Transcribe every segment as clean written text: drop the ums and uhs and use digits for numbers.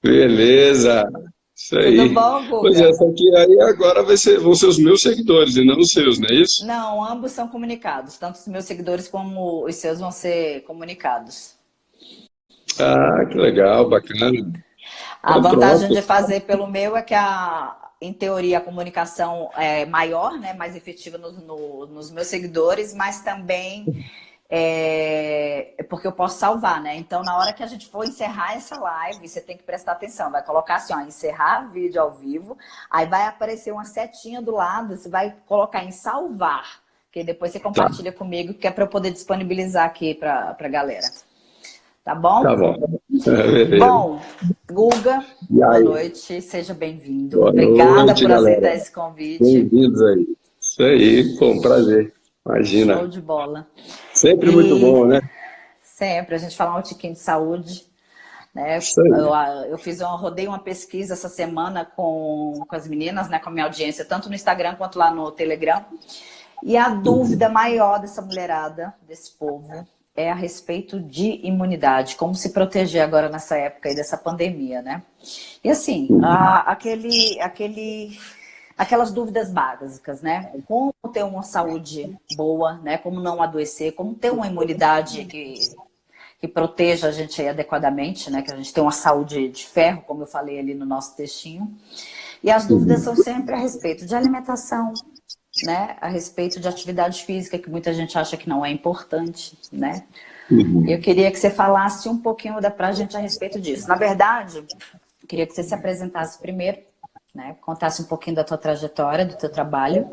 Beleza, isso Tudo aí. bom, Pois é, Guga? só que aí agora vão ser os meus seguidores e não os seus, não é isso? Não, ambos são comunicados. Tanto os meus seguidores como os seus vão ser comunicados. Ah, que legal, bacana. A Então vantagem pronto. de fazer pelo meu é que, em teoria, a comunicação é maior, né, mais efetiva nos meus seguidores, mas também é porque eu posso salvar, né? Então, na hora que a gente for encerrar essa live, você tem que prestar atenção. Vai colocar assim, ó, encerrar vídeo ao vivo, aí vai aparecer uma setinha do lado, você vai colocar em salvar, que depois você Tá, compartilha comigo, que é para eu poder disponibilizar aqui para a galera. Tá tá bom? bom. Beleza. Bom, Guga, E boa aí? noite, seja bem-vindo. Boa Obrigada noite, por aceitar galera. esse convite. Bem-vindos aí. Isso aí, pô, um prazer. Show Imagina. de bola. Sempre muito E bom, né? sempre a gente falar um tiquinho de saúde, né? Isso aí. Eu rodei uma pesquisa essa semana com as meninas, né, com a minha audiência, tanto no Instagram quanto lá no Telegram. E a dúvida maior dessa mulherada, desse povo, é a respeito de imunidade, como se proteger agora nessa época aí dessa pandemia, né? E assim, aquelas dúvidas básicas, né? Como ter uma saúde boa, né? Como não adoecer, como ter uma imunidade que proteja a gente aí adequadamente, né? Que a gente tenha uma saúde de ferro, como eu falei ali no nosso textinho. E as dúvidas são sempre a respeito de alimentação, né? A respeito de atividade física, que muita gente acha que não é importante, né? Eu queria que você falasse um pouquinho pra gente a respeito disso. Na verdade, eu queria que você se apresentasse primeiro, né? Contasse um pouquinho da tua trajetória, do teu trabalho.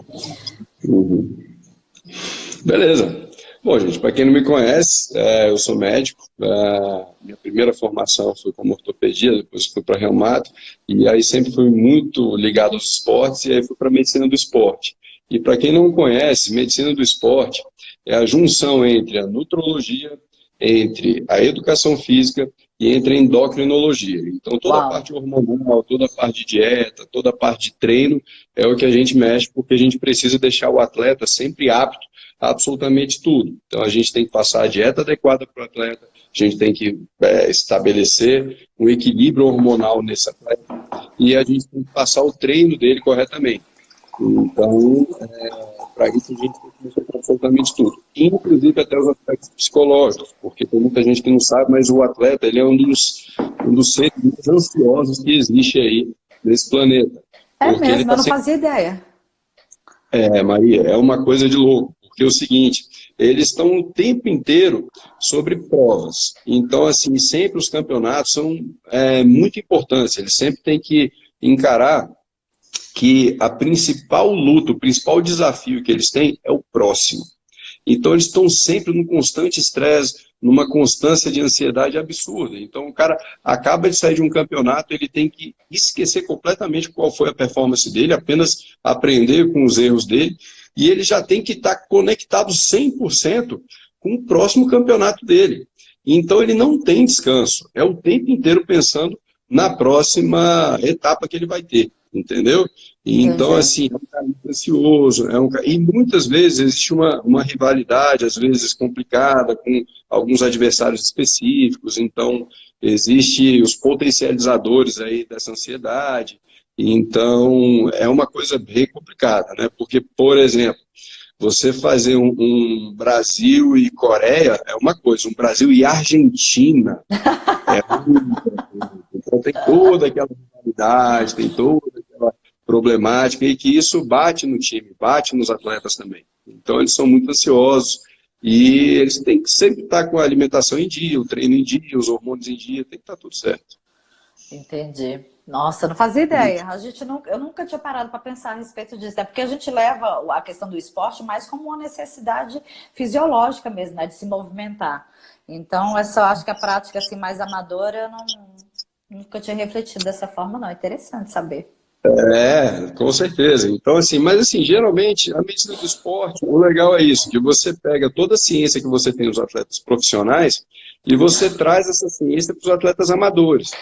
Beleza. Bom, gente, para quem não me conhece, eu sou médico. Minha primeira formação foi como ortopedia, depois fui para reumato, e aí sempre fui muito ligado aos esportes, e aí fui para medicina do esporte. E para quem não conhece, medicina do esporte é a junção entre a nutrologia, entre a educação física e entre a endocrinologia. Então, toda a Uau! parte hormonal, toda a parte de dieta, toda a parte de treino é o que a gente mexe, porque a gente precisa deixar o atleta sempre apto a absolutamente tudo. Então, a gente tem que passar a dieta adequada para o atleta, a gente tem que estabelecer um equilíbrio hormonal nesse atleta e a gente tem que passar o treino dele corretamente. Então, para isso a gente tem que mexer com absolutamente tudo, inclusive até os aspectos psicológicos, porque tem muita gente que não sabe, mas o atleta ele é um dos seres mais ansiosos que existe aí nesse planeta, É porque ele mesmo, eu está não sempre. fazia ideia. Maria, é uma coisa de louco, porque é o seguinte, eles estão o tempo inteiro sobre provas, então assim, sempre os campeonatos são muito importantes, eles sempre têm que encarar que a principal luta, o principal desafio que eles têm é o próximo. Então eles estão sempre num constante estresse, numa constância de ansiedade absurda. Então o cara acaba de sair de um campeonato, ele tem que esquecer completamente qual foi a performance dele, apenas aprender com os erros dele, e ele já tem que estar conectado 100% com o próximo campeonato dele. Então ele não tem descanso, é o tempo inteiro pensando na próxima etapa que ele vai ter, entendeu? E então, Entendi. assim, é um cara muito ansioso, e muitas vezes existe uma rivalidade, às vezes complicada, com alguns adversários específicos, então existe os potencializadores aí dessa ansiedade, então é uma coisa bem complicada, né? Porque, por exemplo, você fazer um Brasil e Coreia é uma coisa, um Brasil e Argentina é outra coisa. Então tem toda aquela rivalidade, tem toda aquela problemática e que isso bate no time, bate nos atletas também. Então eles são muito ansiosos e eles têm que sempre estar com a alimentação em dia, o treino em dia, os hormônios em dia, tem que estar tudo certo. Entendi. Nossa, eu não fazia ideia. Eu nunca tinha parado para pensar a respeito disso, né? Porque a gente leva a questão do esporte mais como uma necessidade fisiológica mesmo, né? De se movimentar. Então, eu acho que a prática assim, mais amadora, nunca tinha refletido dessa forma, não. É interessante saber. Com certeza. Então, assim, mas assim, geralmente, a medicina do esporte, o legal é isso, que você pega toda a ciência que você tem nos atletas profissionais e você traz essa ciência para os atletas amadores.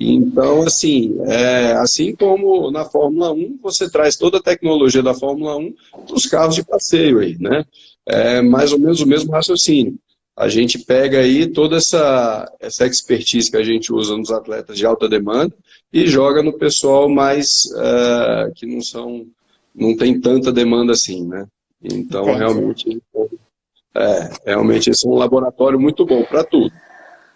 Então, assim como na Fórmula 1, você traz toda a tecnologia da Fórmula 1 para os carros de passeio aí, né? É mais ou menos o mesmo raciocínio. a gente pega aí toda essa expertise que a gente usa nos atletas de alta demanda e joga no pessoal mais que não tem tanta demanda assim, né? Então, Entendi. realmente esse é um laboratório muito bom para tudo.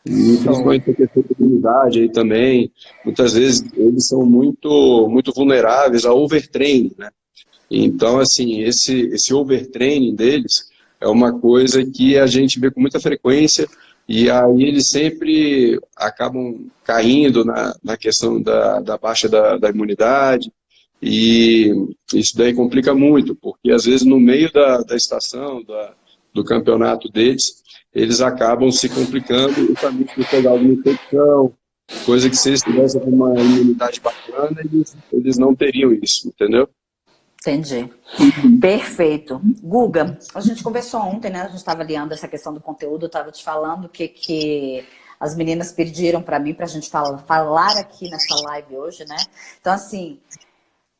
E Show. principalmente a questão da imunidade aí também, muitas vezes eles são muito, muito vulneráveis a overtraining, né? Então, assim, esse overtraining deles é uma coisa que a gente vê com muita frequência e aí eles sempre acabam caindo na questão da baixa da imunidade e isso daí complica muito, porque às vezes no meio da estação, do campeonato deles, eles acabam se complicando e também por pegar alguma infecção, coisa que se eles tivessem uma imunidade bacana, eles não teriam isso, entendeu? Entendi. Perfeito. Guga, a gente conversou ontem, né? A gente estava alinhando essa questão do conteúdo, eu estava te falando que as meninas pediram para mim, para a gente falar aqui nessa live hoje, né? Então, assim,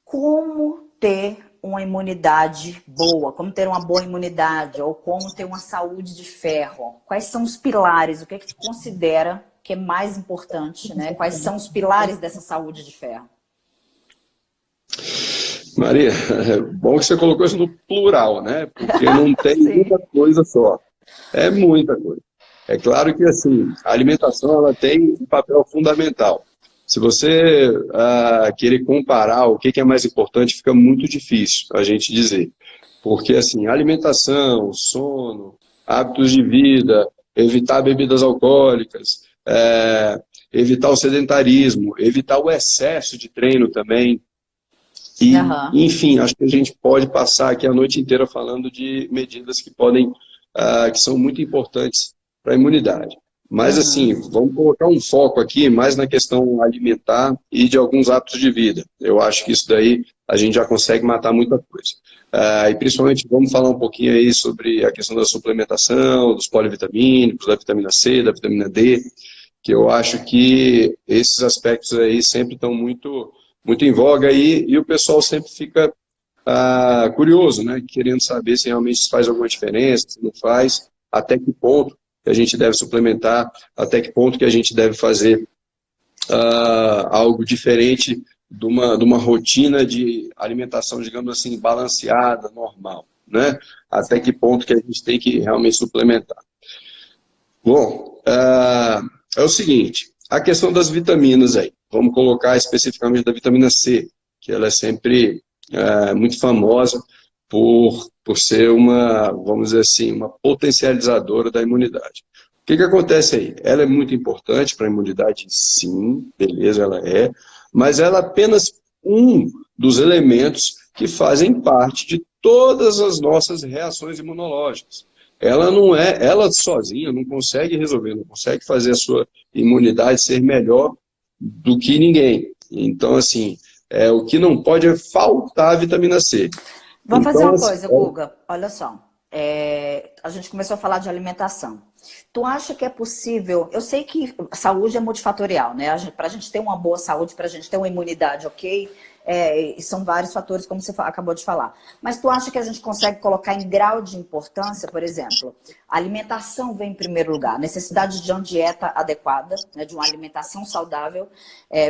como ter uma imunidade boa, como ter uma boa imunidade, ou como ter uma saúde de ferro? Quais são os pilares? O que é que tu considera que é mais importante, né? Quais são os pilares dessa saúde de ferro? Maria, é bom que você colocou isso no plural, né? Porque não tem Sim. muita coisa só. É muita coisa. É claro que, assim, a alimentação ela tem um papel fundamental. Se você querer comparar o que é mais importante, fica muito difícil a gente dizer. Porque, assim, alimentação, sono, hábitos de vida, evitar bebidas alcoólicas, evitar o sedentarismo, evitar o excesso de treino também, e, Aham. enfim, acho que a gente pode passar aqui a noite inteira falando de medidas que podem, que são muito importantes para a imunidade. Mas, assim, Uhum. vamos colocar um foco aqui mais na questão alimentar e de alguns hábitos de vida. Eu acho que isso daí a gente já consegue matar muita coisa. E principalmente vamos falar um pouquinho aí sobre a questão da suplementação, dos polivitamínicos, da vitamina C, da vitamina D, que eu acho que esses aspectos aí sempre estão muito em voga aí, e o pessoal sempre fica curioso, né? Querendo saber se realmente isso faz alguma diferença, se não faz, até que ponto que a gente deve suplementar, até que ponto que a gente deve fazer algo diferente de uma rotina de alimentação, digamos assim, balanceada, normal, né? Até que Sim. ponto que a gente tem que realmente suplementar. Bom, é o seguinte, a questão das vitaminas aí. Vamos colocar especificamente da vitamina C, que ela é sempre muito famosa por ser uma, vamos dizer assim, uma potencializadora da imunidade. O que acontece aí? Ela é muito importante para a imunidade, sim, beleza, ela é, mas ela é apenas um dos elementos que fazem parte de todas as nossas reações imunológicas. Ela não é, ela sozinha não consegue resolver, não consegue fazer a sua imunidade ser melhor do que ninguém. Então, assim, o que não pode é faltar a vitamina C. Vamos fazer Então, uma assim, coisa, Guga. Olha só. A gente começou a falar de alimentação. Tu acha que é possível? Eu sei que saúde é multifatorial, né? Para a gente ter uma boa saúde, para a gente ter uma imunidade, ok? E são vários fatores, como você acabou de falar. Mas tu acha que a gente consegue colocar em grau de importância, por exemplo, a alimentação vem em primeiro lugar, a necessidade de uma dieta adequada, né, de uma alimentação saudável,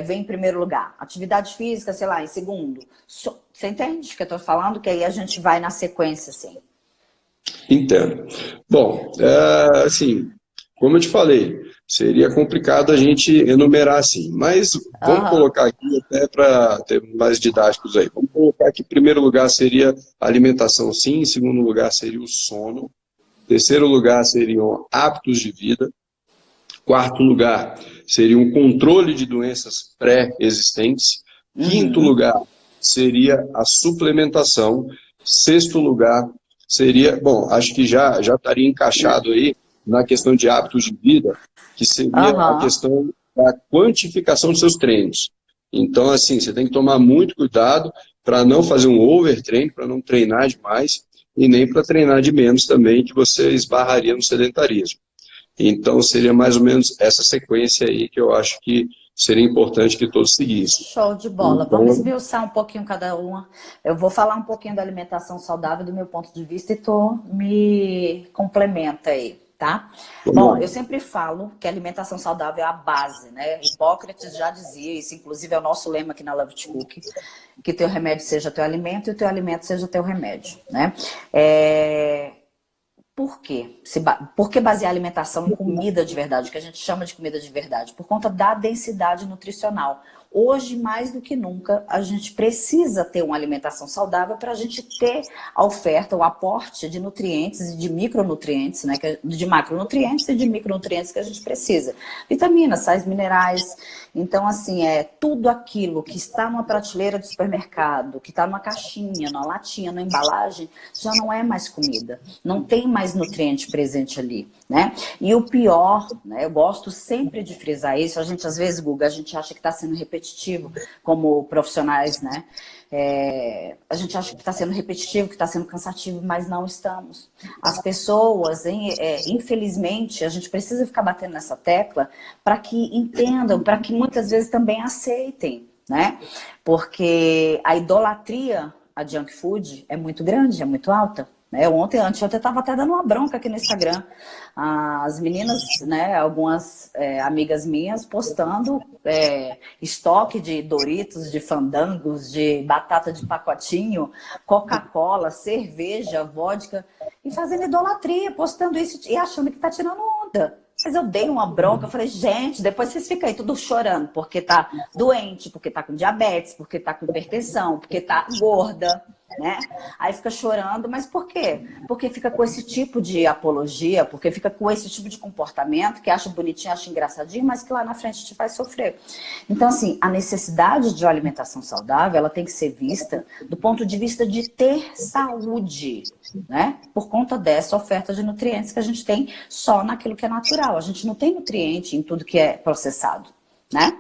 vem em primeiro lugar. Atividade física, sei lá, em segundo. Você entende o que eu estou falando? Que aí a gente vai na sequência, assim. entendo. Bom, assim, como eu te falei, seria complicado a gente enumerar assim, mas vamos Aham. colocar aqui até para ter mais didáticos aí. Vamos colocar que em primeiro lugar seria a alimentação, sim, em segundo lugar seria o sono, terceiro lugar seriam hábitos de vida, quarto lugar seria um controle de doenças pré-existentes, quinto Uhum. lugar seria a suplementação, sexto lugar seria, bom, acho que já estaria encaixado aí na questão de hábitos de vida, que seria a Aham. questão da quantificação dos seus treinos. Então, assim, você tem que tomar muito cuidado para não fazer um overtreino, para não treinar demais, e nem para treinar de menos também, que você esbarraria no sedentarismo. Então, seria mais ou menos essa sequência aí que eu acho que seria importante que todos seguissem. Show de bola. Vamos Então, esmiuçar um pouquinho cada uma. Eu vou falar um pouquinho da alimentação saudável do meu ponto de vista e tu me complementa aí. tá? Bom, eu sempre falo que a alimentação saudável é a base, né? Hipócrates já dizia isso, inclusive é o nosso lema aqui na Love to Cook, que teu remédio seja teu alimento e o teu alimento seja teu remédio, né? Por quê? Por que basear a alimentação em comida de verdade, o que a gente chama de comida de verdade? Por conta da densidade nutricional. Hoje, mais do que nunca, a gente precisa ter uma alimentação saudável para a gente ter a oferta, o aporte de nutrientes e de micronutrientes, né? De macronutrientes e de micronutrientes que a gente precisa. Vitaminas, sais minerais. Então, assim, tudo aquilo que está numa prateleira de supermercado, que está numa caixinha, numa latinha, numa embalagem, já não é mais comida. Não tem mais nutriente presente ali, né? E o pior, né? Eu gosto sempre de frisar isso. A gente, às vezes, Guga, a gente acha que está sendo repetitivo como profissionais, né? A gente acha que está sendo repetitivo, que está sendo cansativo, mas não estamos. As pessoas, infelizmente, a gente precisa ficar batendo nessa tecla para que entendam, para que muitas vezes também aceitem, né? Porque a idolatria a junk food é muito grande, é muito alta. Ontem eu estava até dando uma bronca aqui no Instagram. As meninas, né, algumas amigas minhas postando estoque de Doritos, de Fandangos, de batata de pacotinho, Coca-Cola, cerveja, vodka, e fazendo idolatria, postando isso e achando que tá tirando onda. Mas eu dei uma bronca, eu falei, gente, depois vocês ficam aí tudo chorando, porque tá doente, porque tá com diabetes, porque tá com hipertensão, porque tá gorda, né? Aí fica chorando, mas por quê? Porque fica com esse tipo de apologia, porque fica com esse tipo de comportamento que acha bonitinho, acha engraçadinho, mas que lá na frente te faz sofrer. Então, assim, a necessidade de uma alimentação saudável, ela tem que ser vista do ponto de vista de ter saúde, né? Por conta dessa oferta de nutrientes que a gente tem só naquilo que é natural. A gente não tem nutriente em tudo que é processado, né?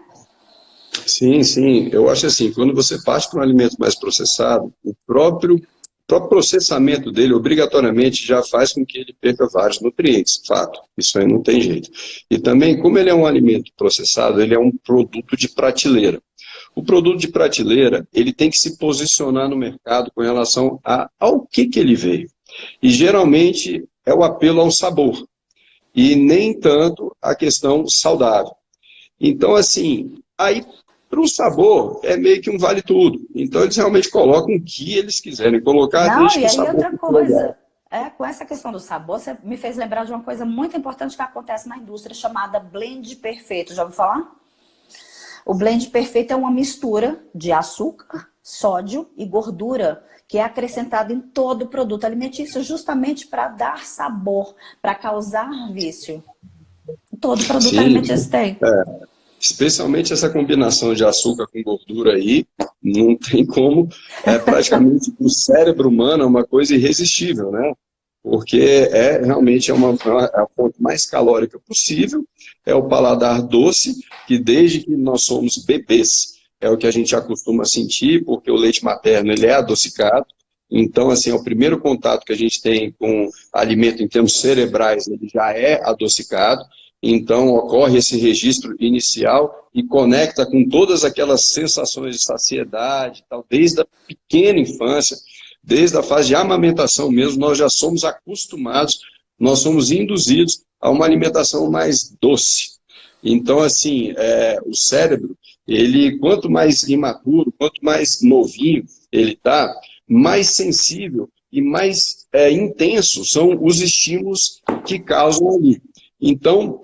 Sim, sim. Eu acho assim, quando você parte para um alimento mais processado, o próprio processamento dele, obrigatoriamente, já faz com que ele perca vários nutrientes, fato. Isso aí não tem jeito. E também, como ele é um alimento processado, ele é um produto de prateleira. O produto de prateleira, ele tem que se posicionar no mercado com relação ao que ele veio. E, geralmente, é o apelo ao sabor. E nem tanto a questão saudável. Então, assim, aí, para o sabor, é meio que um vale tudo. Então, eles realmente colocam o que eles quiserem colocar. Não, e aí sabor outra coisa, com essa questão do sabor, você me fez lembrar de uma coisa muito importante que acontece na indústria, chamada blend perfeito. Já ouviu falar? O blend perfeito é uma mistura de açúcar, sódio e gordura, que é acrescentado em todo o produto alimentício, justamente para dar sabor, para causar vício. Todo produto alimentício tem. Especialmente essa combinação de açúcar com gordura aí, não tem como, praticamente o cérebro humano é uma coisa irresistível, né? Porque realmente a fonte mais calórica possível, é o paladar doce, que desde que nós somos bebês, é o que a gente acostuma sentir, porque o leite materno ele é adocicado. Então, assim, é o primeiro contato que a gente tem com alimento em termos cerebrais, ele já é adocicado. Então, ocorre esse registro inicial e conecta com todas aquelas sensações de saciedade, tal, desde a pequena infância, desde a fase de amamentação mesmo, nós já somos acostumados, nós somos induzidos a uma alimentação mais doce. Então, assim, o cérebro, ele, quanto mais imaturo, quanto mais novinho ele está, mais sensível e mais intenso são os estímulos que causam ali. Então,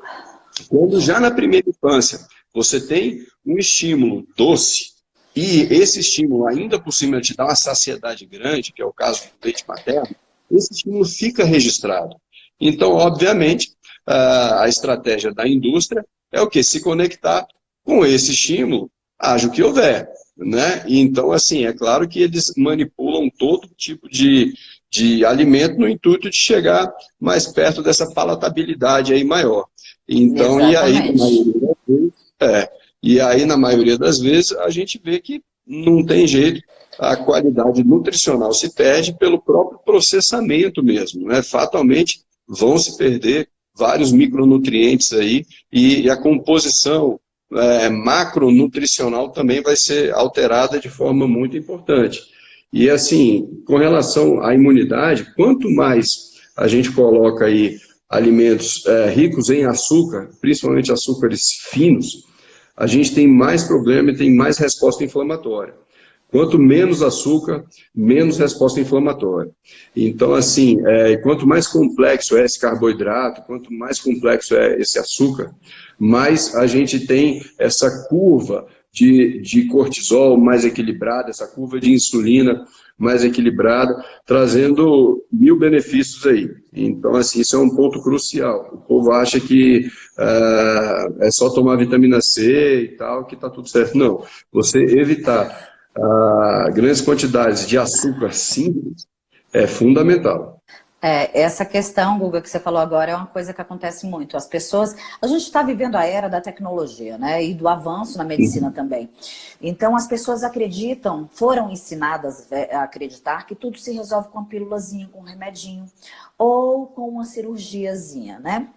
quando já na primeira infância você tem um estímulo doce, e esse estímulo ainda por cima te dá uma saciedade grande, que é o caso do leite materno, esse estímulo fica registrado. Então, obviamente, a estratégia da indústria é o quê? Se conectar com esse estímulo, haja o que houver, né? Então, assim, é claro que eles manipulam todo tipo de alimento no intuito de chegar mais perto dessa palatabilidade aí maior. Então, e aí, na maioria das vezes, a gente vê que não tem jeito, a qualidade nutricional se perde pelo próprio processamento mesmo, né? Fatalmente, vão se perder vários micronutrientes aí, e a composição macronutricional também vai ser alterada de forma muito importante. E assim, com relação à imunidade, quanto mais a gente coloca aí alimentos ricos em açúcar, principalmente açúcares finos, a gente tem mais problema e tem mais resposta inflamatória. Quanto menos açúcar, menos resposta inflamatória. Então, assim, quanto mais complexo é esse carboidrato, quanto mais complexo é esse açúcar, mais a gente tem essa curva de cortisol mais equilibrada, essa curva de insulina mais equilibrada, trazendo 1000 benefícios aí. Então, assim, isso é um ponto crucial. O povo acha que é só tomar vitamina C e tal, que está tudo certo. Não, você evitar grandes quantidades de açúcar simples é fundamental. Essa questão, Guga, que você falou agora é uma coisa que acontece muito. As pessoas, a gente está vivendo a era da tecnologia, né, e do avanço na medicina também. Então as pessoas acreditam, foram ensinadas a acreditar que tudo se resolve com uma pílulazinha, com um remedinho, ou com uma cirurgiazinha, né?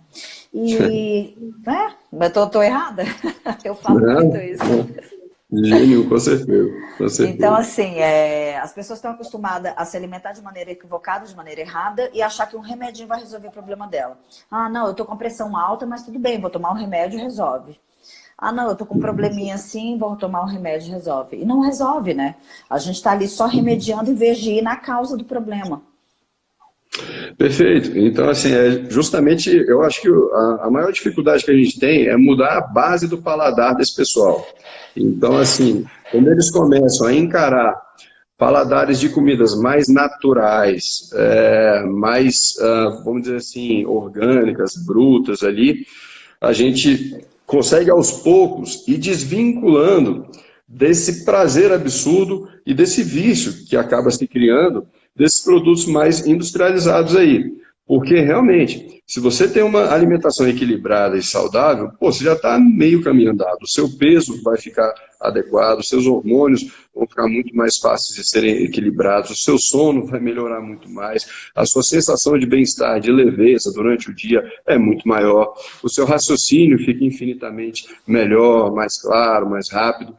E, mas tô errada? Eu falo muito isso. Gênio, com certeza. Então, assim, as pessoas estão acostumadas a se alimentar de maneira equivocada, de maneira errada, e achar que um remedinho vai resolver o problema dela. Ah, não, eu tô com pressão alta, mas tudo bem, vou tomar um remédio e resolve. Ah, não, eu tô com um probleminha assim, vou tomar um remédio e resolve. E não resolve, né? A gente tá ali só remediando em vez de ir na causa do problema. Perfeito. Então, assim, justamente, eu acho que a maior dificuldade que a gente tem é mudar a base do paladar desse pessoal. Então, assim, quando eles começam a encarar paladares de comidas mais naturais, mais, vamos dizer assim, orgânicas, brutas ali, a gente consegue aos poucos ir desvinculando desse prazer absurdo e desse vício que acaba se criando desses produtos mais industrializados aí. Porque, realmente, se você tem uma alimentação equilibrada e saudável, você já está meio caminho andado. O seu peso vai ficar adequado, os seus hormônios vão ficar muito mais fáceis de serem equilibrados, o seu sono vai melhorar muito mais, a sua sensação de bem-estar, de leveza durante o dia é muito maior, o seu raciocínio fica infinitamente melhor, mais claro, mais rápido.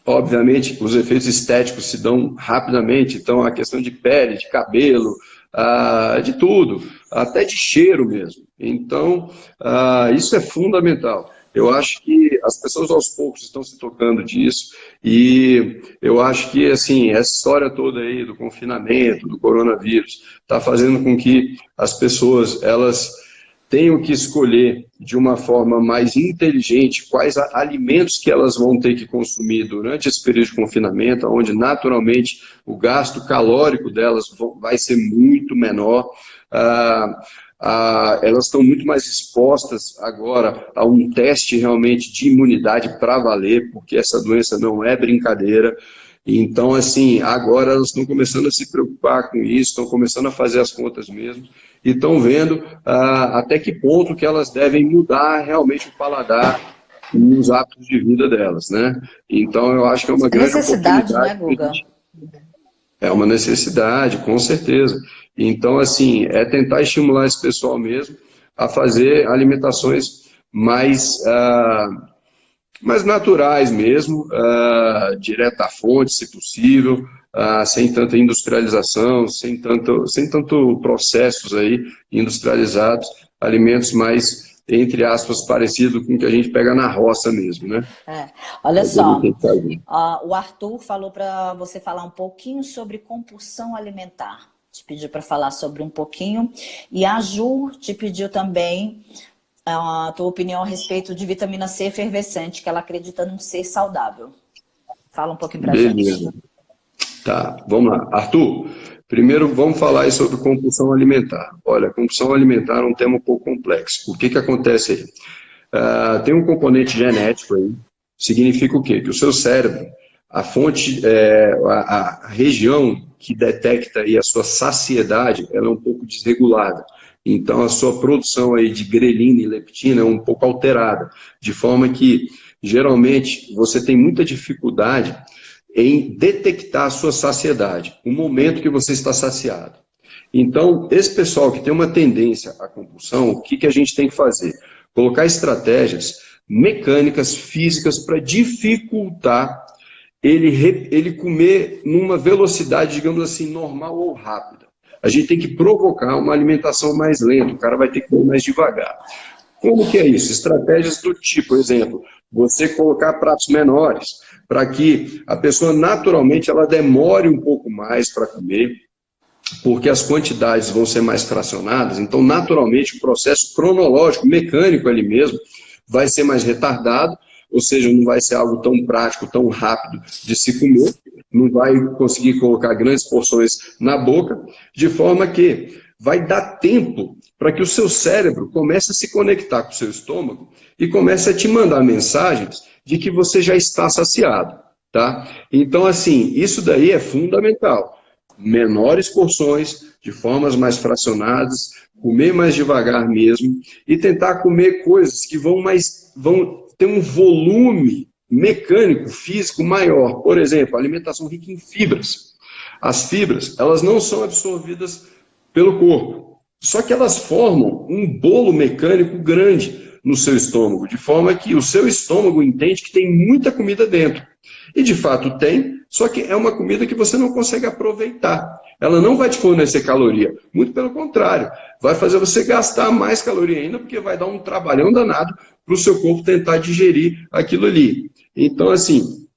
Obviamente, os efeitos estéticos se dão rapidamente, então a questão de pele, de cabelo, de tudo, até de cheiro mesmo. Então, isso é fundamental. Eu acho que as pessoas aos poucos estão se tocando disso e eu acho que, assim, essa história toda aí do confinamento, do coronavírus, está fazendo com que as pessoas, elas tenham que escolher de uma forma mais inteligente quais alimentos que elas vão ter que consumir durante esse período de confinamento, onde naturalmente o gasto calórico delas vai ser muito menor. Elas estão muito mais expostas agora a um teste realmente de imunidade para valer, porque essa doença não é brincadeira. Então, assim, agora elas estão começando a se preocupar com isso, estão começando a fazer as contas mesmo, e estão vendo até que ponto que elas devem mudar realmente o paladar e os hábitos de vida delas, né? Então, eu acho que é uma grande necessidade, né, Guga? É uma necessidade, com certeza. Então, assim, é tentar estimular esse pessoal mesmo a fazer alimentações mais naturais mesmo, direto à fonte, se possível, sem tanta industrialização, sem tanto processos aí industrializados, alimentos mais, entre aspas, parecidos com o que a gente pega na roça mesmo, né? Olha só, o Arthur falou para você falar um pouquinho sobre compulsão alimentar. Te pediu para falar sobre um pouquinho. E a Ju te pediu também a tua opinião a respeito de vitamina C efervescente, que ela acredita não ser saudável. Fala um pouquinho pra gente. Tá, vamos lá. Arthur, primeiro vamos falar aí sobre compulsão alimentar. Olha, compulsão alimentar é um tema um pouco complexo. O que acontece aí? Tem um componente genético aí, significa o quê? Que o seu cérebro, a fonte, a região que detecta aí a sua saciedade, ela é um pouco desregulada. Então, a sua produção aí de grelina e leptina é um pouco alterada, de forma que, geralmente, você tem muita dificuldade em detectar a sua saciedade, o momento que você está saciado. Então, esse pessoal que tem uma tendência à compulsão, o que a gente tem que fazer? Colocar estratégias mecânicas, físicas, para dificultar ele comer numa velocidade, digamos assim, normal ou rápida. A gente tem que provocar uma alimentação mais lenta, o cara vai ter que comer mais devagar. Como que é isso? Estratégias do tipo, por exemplo, você colocar pratos menores, para que a pessoa naturalmente ela demore um pouco mais para comer, porque as quantidades vão ser mais fracionadas, então naturalmente o processo cronológico, mecânico ali mesmo, vai ser mais retardado, ou seja, não vai ser algo tão prático, tão rápido de se comer, não vai conseguir colocar grandes porções na boca, de forma que vai dar tempo para que o seu cérebro comece a se conectar com o seu estômago e comece a te mandar mensagens de que você já está saciado, tá? Então, assim, isso daí é fundamental. Menores porções, de formas mais fracionadas, comer mais devagar mesmo e tentar comer coisas que vão ter um volume mecânico, físico maior. Por exemplo, alimentação rica em fibras. As fibras, elas não são absorvidas pelo corpo, só que elas formam um bolo mecânico grande no seu estômago, de forma que o seu estômago entende que tem muita comida dentro. E de fato tem, só que é uma comida que você não consegue aproveitar. Ela não vai te fornecer caloria, muito pelo contrário, vai fazer você gastar mais caloria ainda, porque vai dar um trabalhão danado para o seu corpo tentar digerir aquilo ali. Então, assim,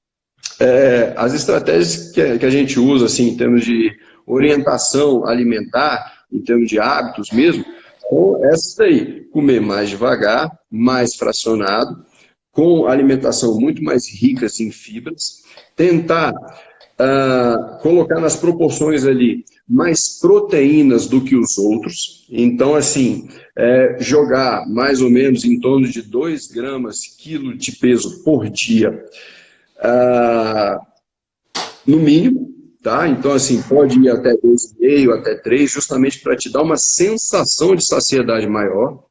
as estratégias que a gente usa, assim, em termos de orientação alimentar, em termos de hábitos mesmo, são essas daí. Comer mais devagar, mais fracionado, com alimentação muito mais rica em fibras, tentar colocar nas proporções ali mais proteínas do que os outros. Então, assim, jogar mais ou menos em torno de 2 gramas quilo de peso por dia, no mínimo, tá? Então, assim, pode ir até 2,5, até 3, justamente para te dar uma sensação de saciedade maior,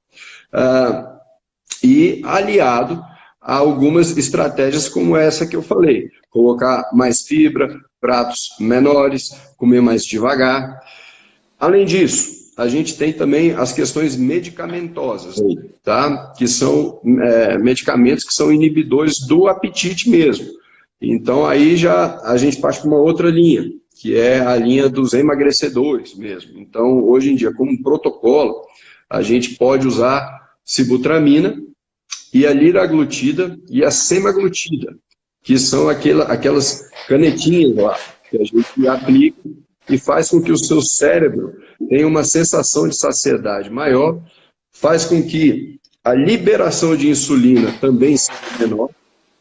e aliado a algumas estratégias como essa que eu falei, colocar mais fibra, pratos menores, comer mais devagar. Além disso, a gente tem também as questões medicamentosas, tá? Que são medicamentos que são inibidores do apetite mesmo. Então, aí já a gente parte para uma outra linha, que é a linha dos emagrecedores mesmo. Então, hoje em dia, como um protocolo, a gente pode usar sibutramina e a liraglutida e a semaglutida, que são aquelas canetinhas lá, que a gente aplica e faz com que o seu cérebro tenha uma sensação de saciedade maior, faz com que a liberação de insulina também seja menor,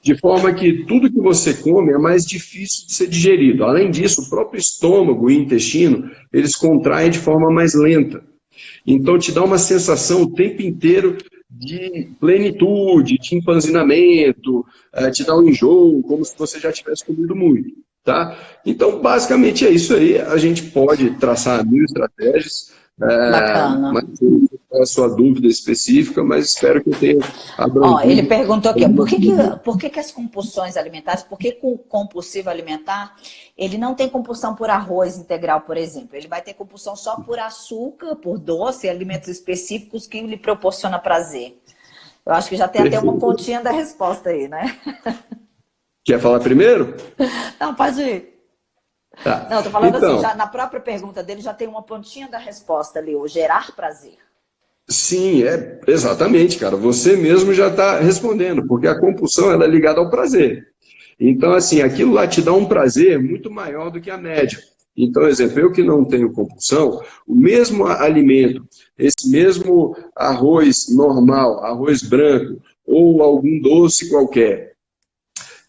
de forma que tudo que você come é mais difícil de ser digerido. Além disso, o próprio estômago e intestino, eles contraem de forma mais lenta. Então, te dá uma sensação o tempo inteiro de plenitude, de empanzinamento, te dá um enjoo, como se você já tivesse comido muito. Tá? Então, basicamente é isso aí. A gente pode traçar 1000 estratégias. Bacana. Mas é a sua dúvida específica, mas espero que eu tenha abrangido. Ele perguntou aqui, por que as compulsões alimentares, por que o compulsivo alimentar, ele não tem compulsão por arroz integral, por exemplo? Ele vai ter compulsão só por açúcar, por doce, alimentos específicos que lhe proporciona prazer. Eu acho que já tem até uma pontinha da resposta aí, né? Quer falar primeiro? Não, pode ir. Tá. Não, eu tô falando então, assim, já na própria pergunta dele já tem uma pontinha da resposta ali, o gerar prazer. Sim, exatamente, cara. Você mesmo já está respondendo, porque a compulsão ela é ligada ao prazer. Então, assim, aquilo lá te dá um prazer muito maior do que a média. Então, exemplo, eu que não tenho compulsão, o mesmo alimento, esse mesmo arroz normal, arroz branco, ou algum doce qualquer,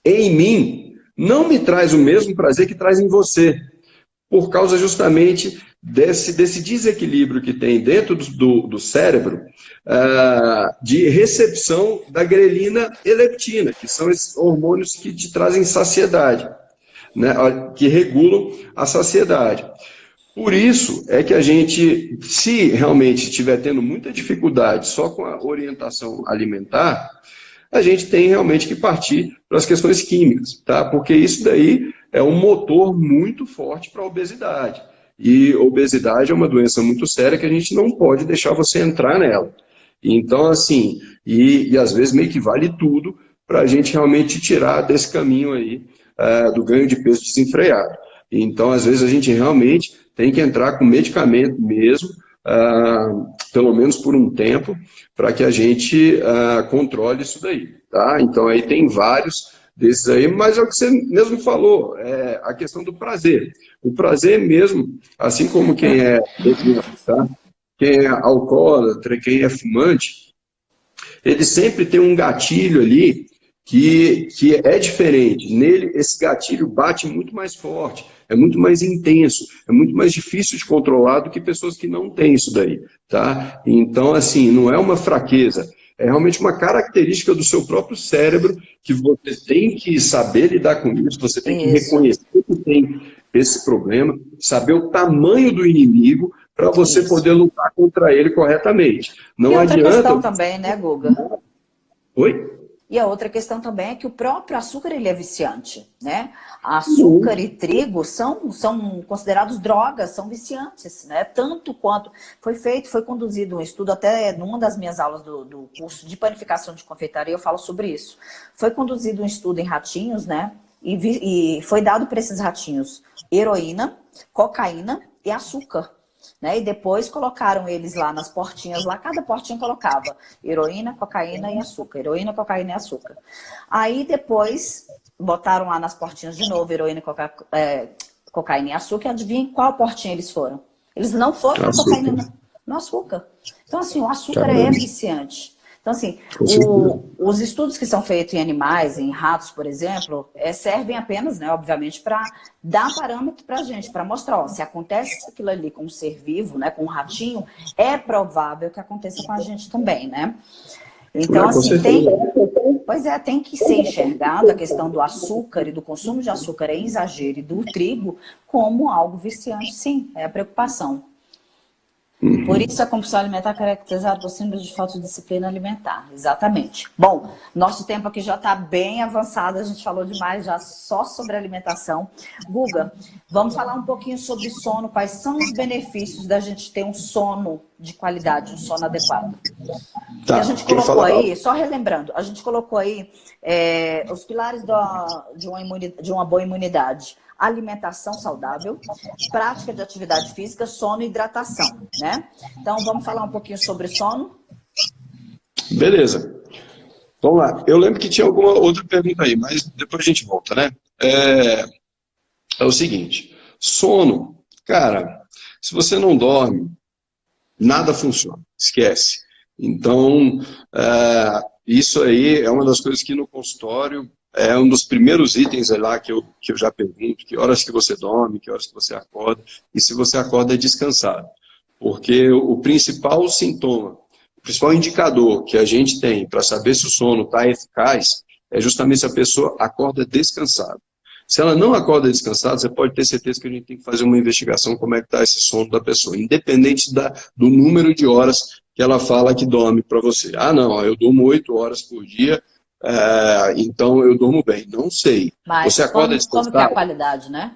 em mim, não me traz o mesmo prazer que traz em você, por causa justamente desse desequilíbrio que tem dentro do cérebro de recepção da grelina e leptina, que são esses hormônios que te trazem saciedade, né, que regulam a saciedade. Por isso é que a gente, se realmente estiver tendo muita dificuldade só com a orientação alimentar, a gente tem realmente que partir para as questões químicas, tá? Porque isso daí é um motor muito forte para a obesidade. E obesidade é uma doença muito séria que a gente não pode deixar você entrar nela. Então, assim, e às vezes meio que vale tudo para a gente realmente tirar desse caminho aí do ganho de peso desenfreado. Então, às vezes, a gente realmente tem que entrar com medicamento mesmo, pelo menos por um tempo, para que a gente controle isso daí, tá? Então aí tem vários desses aí, mas é o que você mesmo falou, é a questão do prazer. O prazer mesmo, assim como quem é tá? Quem é alcoólatra, quem é fumante, ele sempre tem um gatilho ali que é diferente. Nele, esse gatilho bate muito mais forte, é muito mais intenso, é muito mais difícil de controlar do que pessoas que não têm isso daí, tá? Então, assim, não é uma fraqueza, é realmente uma característica do seu próprio cérebro que você tem que saber lidar com isso, você tem que reconhecer que tem esse problema, saber o tamanho do inimigo para você poder lutar contra ele corretamente. Não e outra adianta... questão também, né, Guga? Oi? E a outra questão também é que o próprio açúcar ele é viciante, né? Açúcar e trigo são considerados drogas, são viciantes, né? Tanto quanto foi conduzido um estudo, até numa das minhas aulas do curso de panificação de confeitaria, eu falo sobre isso. Foi conduzido um estudo em ratinhos, né? E foi dado para esses ratinhos heroína, cocaína e açúcar. Né? E depois colocaram eles lá nas portinhas, lá cada portinha colocava heroína, cocaína e açúcar, heroína, cocaína e açúcar. Aí depois botaram lá nas portinhas de novo heroína, cocaína e açúcar, e adivinha qual portinha eles foram? Eles não foram na cocaína, no açúcar. Então assim, o açúcar é viciante. Então, assim, os estudos que são feitos em animais, em ratos, por exemplo, servem apenas, né, obviamente, para dar parâmetro para a gente, para mostrar, ó, se acontece aquilo ali com um ser vivo, né, com um ratinho, é provável que aconteça com a gente também, né? Então, assim, tem que ser enxergado a questão do açúcar e do consumo de açúcar em exagero e do trigo como algo viciante, sim, é a preocupação. Por isso a compulsão alimentar é caracterizada por síndrome de falta de disciplina alimentar. Exatamente. Bom, nosso tempo aqui já está bem avançado, a gente falou demais já só sobre alimentação. Guga, vamos falar um pouquinho sobre sono, quais são os benefícios da gente ter um sono de qualidade, um sono adequado. Tá, a gente colocou aí, só relembrando, a gente colocou aí os pilares de uma boa imunidade. Alimentação saudável, prática de atividade física, sono e hidratação, né? Então, vamos falar um pouquinho sobre sono? Beleza. Vamos lá. Eu lembro que tinha alguma outra pergunta aí, mas depois a gente volta, né? É o seguinte, sono, cara, se você não dorme, nada funciona, esquece. Então, isso aí é uma das coisas que no consultório é um dos primeiros itens lá que eu já pergunto, que horas que você dorme, que horas que você acorda, e se você acorda descansado. Porque o principal sintoma, o principal indicador que a gente tem para saber se o sono está eficaz, é justamente se a pessoa acorda descansada. Se ela não acorda descansada, você pode ter certeza que a gente tem que fazer uma investigação como é que está esse sono da pessoa, independente do número de horas que ela fala que dorme para você. Ah, não, eu durmo 8 horas por dia, então eu durmo bem. Não sei. Mas você acorda descansado? Como que é a qualidade, né?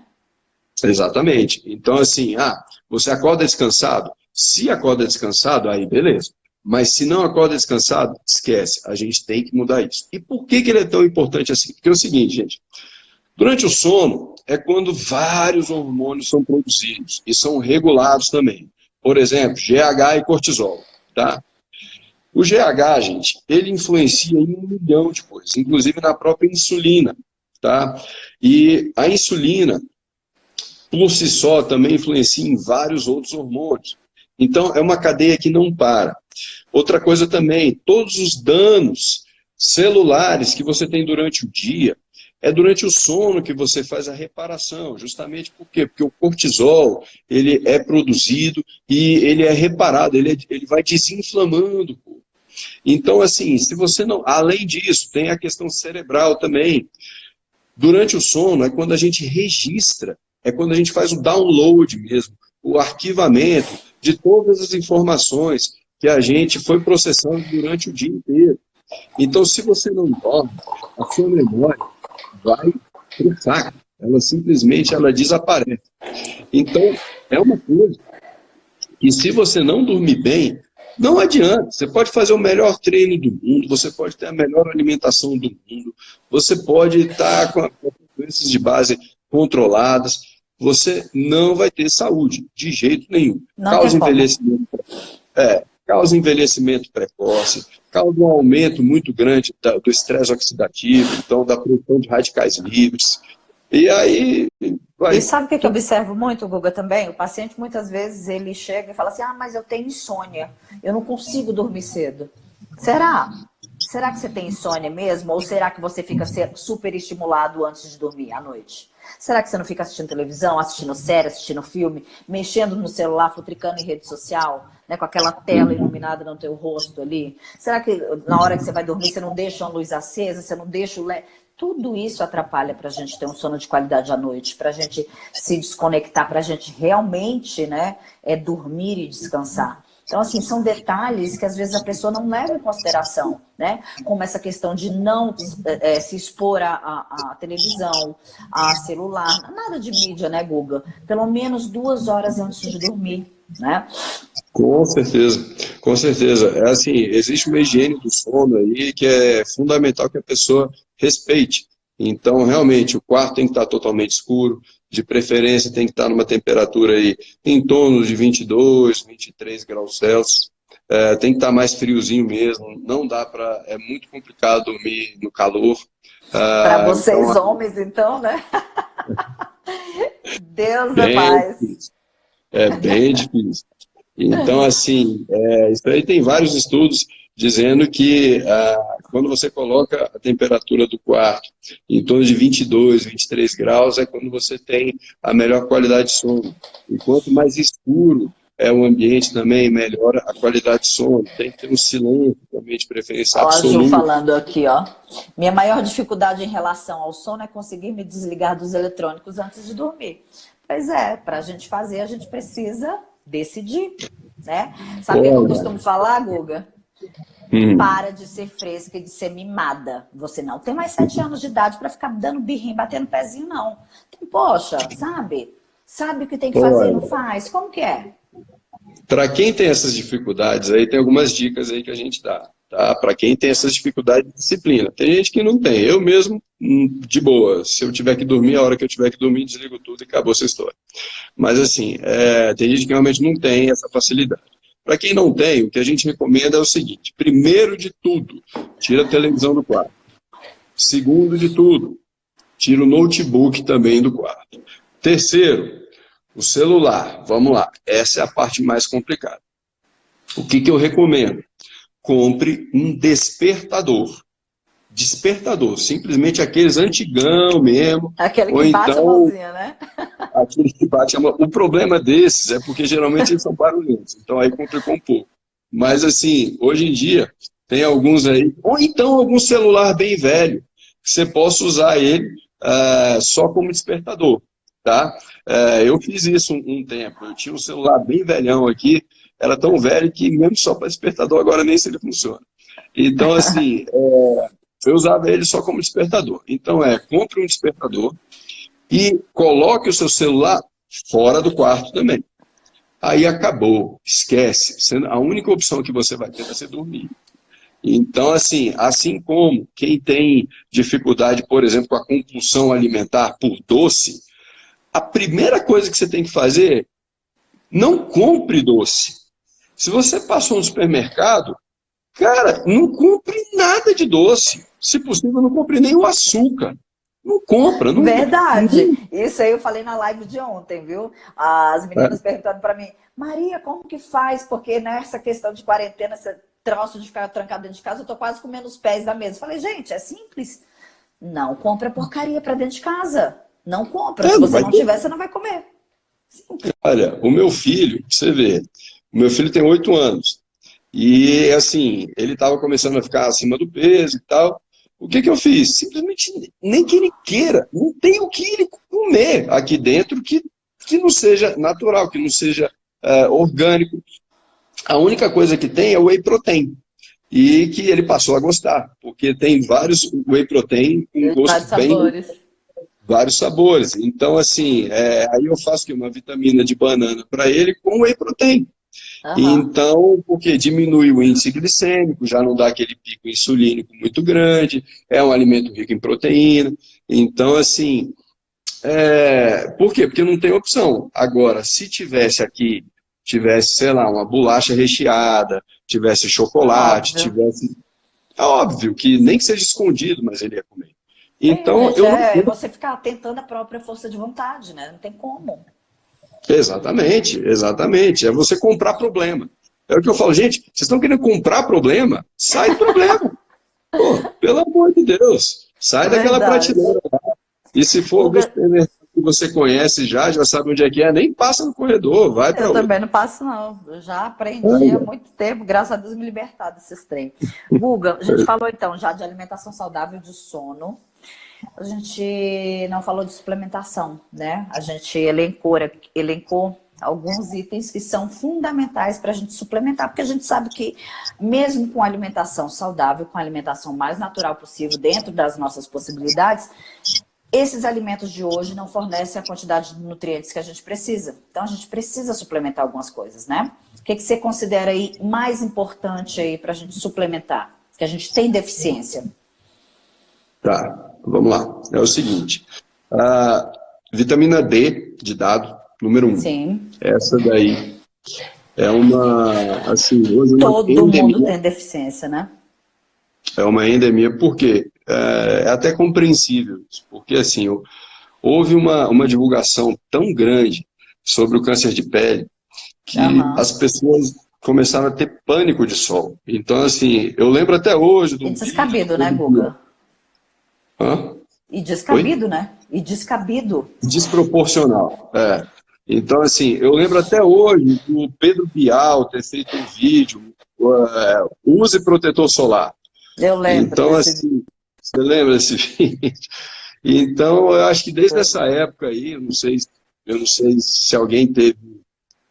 Exatamente. Então, assim, você acorda descansado? Se acorda descansado, aí beleza. Mas se não acorda descansado, esquece. A gente tem que mudar isso. E por que ele é tão importante assim? Porque é o seguinte, gente. Durante o sono, é quando vários hormônios são produzidos e são regulados também. Por exemplo, GH e cortisol, tá? O GH, gente, ele influencia em 1 milhão de coisas, inclusive na própria insulina, tá? E a insulina, por si só, também influencia em vários outros hormônios. Então, é uma cadeia que não para. Outra coisa também, todos os danos celulares que você tem durante o dia, é durante o sono que você faz a reparação, justamente por quê? Porque o cortisol, ele é produzido e ele é reparado, ele vai desinflamando o corpo. Então, assim, se você não... Além disso, tem a questão cerebral também. Durante o sono é quando a gente registra, é quando a gente faz o download mesmo, o arquivamento de todas as informações que a gente foi processando durante o dia inteiro. Então, se você não dorme, a sua memória vai pro saco. Ela simplesmente desaparece. Então, é uma coisa que se você não dormir bem, não adianta. Você pode fazer o melhor treino do mundo, você pode ter a melhor alimentação do mundo, você pode estar com as doenças de base controladas. você não vai ter saúde, de jeito nenhum. Não Causa tem como. envelhecimento, causa envelhecimento precoce, causa um aumento muito grande do estresse oxidativo, então da produção de radicais livres. E aí vai... E sabe o que eu observo muito, Guga, também? O paciente, muitas vezes, ele chega e fala assim, mas eu tenho insônia, eu não consigo dormir cedo. Será? Será que você tem insônia mesmo? Ou será que você fica super estimulado antes de dormir à noite? Será que você não fica assistindo televisão, assistindo série, assistindo filme, mexendo no celular, futricando em rede social, né, com aquela tela iluminada no teu rosto ali? Será que na hora que você vai dormir você não deixa uma luz acesa, você não deixa o LED? Tudo isso atrapalha para a gente ter um sono de qualidade à noite, para a gente se desconectar, para a gente realmente, né, dormir e descansar. Então, assim, são detalhes que às vezes a pessoa não leva em consideração, né? Como essa questão de não se expor à televisão, a celular, nada de mídia, né, Guga? Pelo menos 2 horas antes de dormir, né? Com certeza, com certeza. É assim, existe uma higiene do sono aí que é fundamental que a pessoa respeite. Então, realmente, o quarto tem que estar totalmente escuro, de preferência tem que estar numa temperatura aí em torno de 22, 23 graus Celsius. Tem que estar mais friozinho mesmo, não dá para... É muito complicado dormir no calor. Para vocês então, homens, então, né? Deus é bem mais. difícil. É bem difícil. Então, assim, isso aí tem vários estudos dizendo que quando você coloca a temperatura do quarto em torno de 22, 23 graus, é quando você tem a melhor qualidade de sono. E quanto mais escuro é o ambiente também, melhora a qualidade de sono. Tem que ter um silêncio também, de preferência Ó, a Ju absoluta. falando aqui, ó. Minha maior dificuldade em relação ao sono é conseguir me desligar dos eletrônicos antes de dormir. Pois é, para a gente fazer, a gente precisa decidir, né? Sabe o que eu costumo falar, Guga? Para de ser fresca e de ser mimada. Você não tem mais 7 anos de idade para ficar dando birrinho, batendo pezinho, não. Então, poxa, sabe? Sabe o que tem que fazer e não faz? Como que é? Para quem tem essas dificuldades, aí tem algumas dicas aí que a gente dá. Tá? Para quem tem essas dificuldades de disciplina. Tem gente que não tem. Eu mesmo, de boa. Se eu tiver que dormir, a hora que eu tiver que dormir, desligo tudo e acabou essa história. Mas assim, tem gente que realmente não tem essa facilidade. Para quem não tem, o que a gente recomenda é o seguinte. Primeiro de tudo, tira a televisão do quarto. Segundo de tudo, tira o notebook também do quarto. Terceiro, o celular. Vamos lá. Essa é a parte mais complicada. O que eu recomendo? Compre um despertador. Despertador, simplesmente aqueles antigão mesmo. Aquele ou que bate então, a mãozinha, né? aquele que bate a mão. O problema desses é porque geralmente eles são barulhentos, então aí complicou um pouco. Mas assim, hoje em dia, tem alguns aí, ou então algum celular bem velho, que você possa usar ele só como despertador, tá? Eu fiz isso um tempo, eu tinha um celular bem velhão aqui, era tão velho que mesmo só para despertador agora nem se ele funciona. Então assim, eu usava ele só como despertador. Então compre um despertador e coloque o seu celular fora do quarto também. Aí acabou, esquece. A única opção que você vai ter vai ser dormir. Então, assim como quem tem dificuldade, por exemplo, com a compulsão alimentar por doce, a primeira coisa que você tem que fazer é não compre doce. Se você passou no supermercado, cara, não compre nada de doce. Se possível, não compre nem o açúcar. Não compra. Não... Verdade. Isso aí eu falei na live de ontem, viu? As meninas perguntando para mim, Maria, como que faz? Porque nessa questão de quarentena, esse troço de ficar trancado dentro de casa, eu tô quase comendo os pés da mesa. Falei, gente, é simples. Não compra porcaria para dentro de casa. Não compra. Se você não tiver, você não vai comer. Simples. Olha, o meu filho, você vê, o meu filho tem 8 anos. E, assim, ele estava começando a ficar acima do peso e tal. O que eu fiz? Simplesmente, nem que ele queira, não tem o que ele comer aqui dentro que não seja natural, que não seja orgânico. A única coisa que tem é o whey protein. E que ele passou a gostar, porque tem vários whey protein com gosto vários sabores. Então, assim, aí eu faço uma vitamina de banana para ele com whey protein. Então, porque diminui o índice glicêmico, já não dá aquele pico insulínico muito grande, é um alimento rico em proteína. Então, assim, Por quê? Porque não tem opção. Agora, se tivesse aqui, sei lá, uma bolacha recheada, tivesse chocolate, Óbvio. tivesse... É óbvio que nem que seja escondido, mas ele ia comer. Sim, Então, gente, eu não... é você ficar tentando a própria força de vontade, né? Não tem como. Exatamente, exatamente. É você comprar problema. É o que eu falo, gente, vocês estão querendo comprar problema? Sai do problema. Pô, pelo amor de Deus. Sai daquela Verdade. prateleira. E se for algum Guga, supermercado que você conhece já sabe onde é, nem passa no corredor, vai para eu outro. também não passo, não. Eu já aprendi há muito tempo, graças a Deus me libertar desses trem. Guga, a gente falou então já de alimentação saudável e de sono. A gente não falou de suplementação, né? A gente elencou alguns itens que são fundamentais para a gente suplementar, porque a gente sabe que mesmo com alimentação saudável, com a alimentação mais natural possível, dentro das nossas possibilidades, esses alimentos de hoje não fornecem a quantidade de nutrientes que a gente precisa. Então a gente precisa suplementar algumas coisas, né? O que você considera aí mais importante aí para a gente suplementar? Que a gente tem deficiência. Tá, vamos lá. É o seguinte, a vitamina D de dado, número 1. Sim. Essa daí é uma, assim, hoje uma Todo mundo endemia. tem deficiência, né? É uma endemia, por quê? É até compreensível, porque assim, houve uma divulgação tão grande sobre o câncer de pele que as pessoas começaram a ter pânico de sol. Então, assim, eu lembro até hoje do E descabido, vídeo, né, Guga? Hã? E descabido, Oi? né? E descabido. Desproporcional. Então, assim, eu lembro até hoje do Pedro Bial ter feito um vídeo, use protetor solar. Eu lembro Então, desse assim, você lembra desse vídeo? Então, eu acho que desde essa época aí, eu não sei se alguém teve,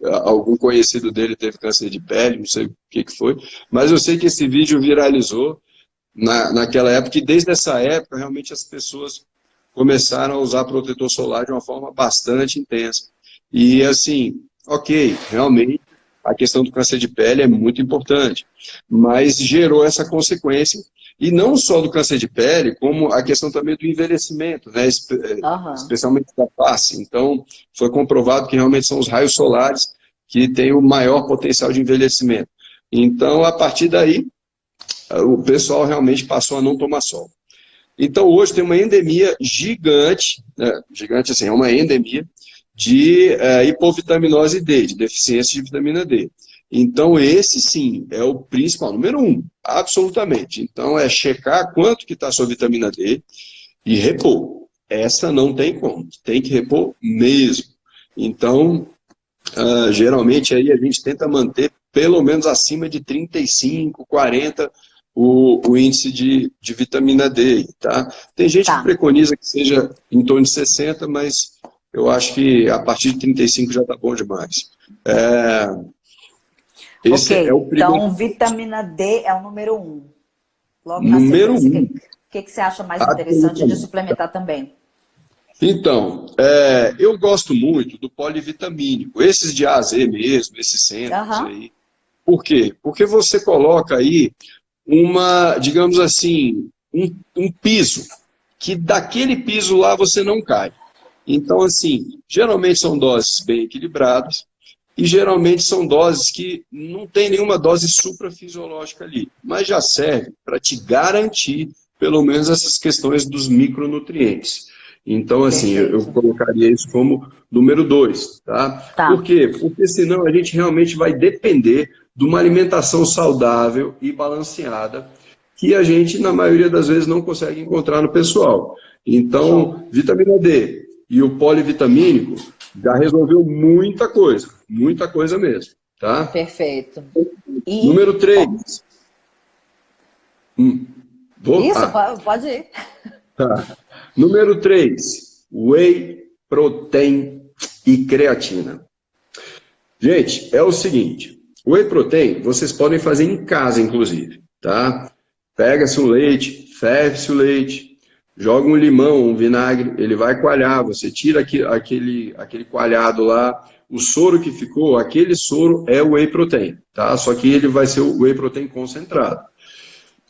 algum conhecido dele teve câncer de pele, não sei o que foi, mas eu sei que esse vídeo viralizou naquela época, e desde essa época, realmente as pessoas começaram a usar protetor solar de uma forma bastante intensa. E assim, ok, realmente a questão do câncer de pele é muito importante, mas gerou essa consequência, e não só do câncer de pele, como a questão também do envelhecimento, né, especialmente da face. Então, foi comprovado que realmente são os raios solares que têm o maior potencial de envelhecimento. Então, a partir daí, o pessoal realmente passou a não tomar sol. Então, hoje tem uma endemia gigante, né, gigante assim, é uma endemia de hipovitaminose D, de deficiência de vitamina D. Então, esse sim é o principal, número 1, absolutamente. Então, é checar quanto que está a sua vitamina D e repor. Essa não tem como, tem que repor mesmo. Então, geralmente aí a gente tenta manter pelo menos acima de 35, 40 o índice de vitamina D, tá? Tem gente que preconiza que seja em torno de 60, mas eu acho que a partir de 35 já está bom demais. Esse ok, é o primeiro. Então vitamina D é o número 1. Logo Número na sequência, 1. o que você acha mais interessante de suplementar também? Então, eu gosto muito do polivitamínico, esses de A a Z mesmo, esses centros aí. Por quê? Porque você coloca aí digamos assim, um piso, que daquele piso lá você não cai. Então, assim, geralmente são doses bem equilibradas, e geralmente são doses que não tem nenhuma dose suprafisiológica ali, mas já serve para te garantir, pelo menos, essas questões dos micronutrientes. Então, assim, eu colocaria isso como número 2, tá? Por quê? Porque senão a gente realmente vai depender de uma alimentação saudável e balanceada, que a gente, na maioria das vezes, não consegue encontrar no pessoal. Então, vitamina D e o polivitamínico já resolveu muita coisa mesmo, tá? Perfeito. Número 3. Isso, pode ir. Tá. Número 3, whey protein e creatina. Gente, é o seguinte, o whey protein vocês podem fazer em casa, inclusive, tá? Pega-se o leite, ferve-se o leite, joga um limão, um vinagre, ele vai coalhar, você tira aquele coalhado lá, o soro que ficou, aquele soro é o whey protein, tá? Só que ele vai ser o whey protein concentrado.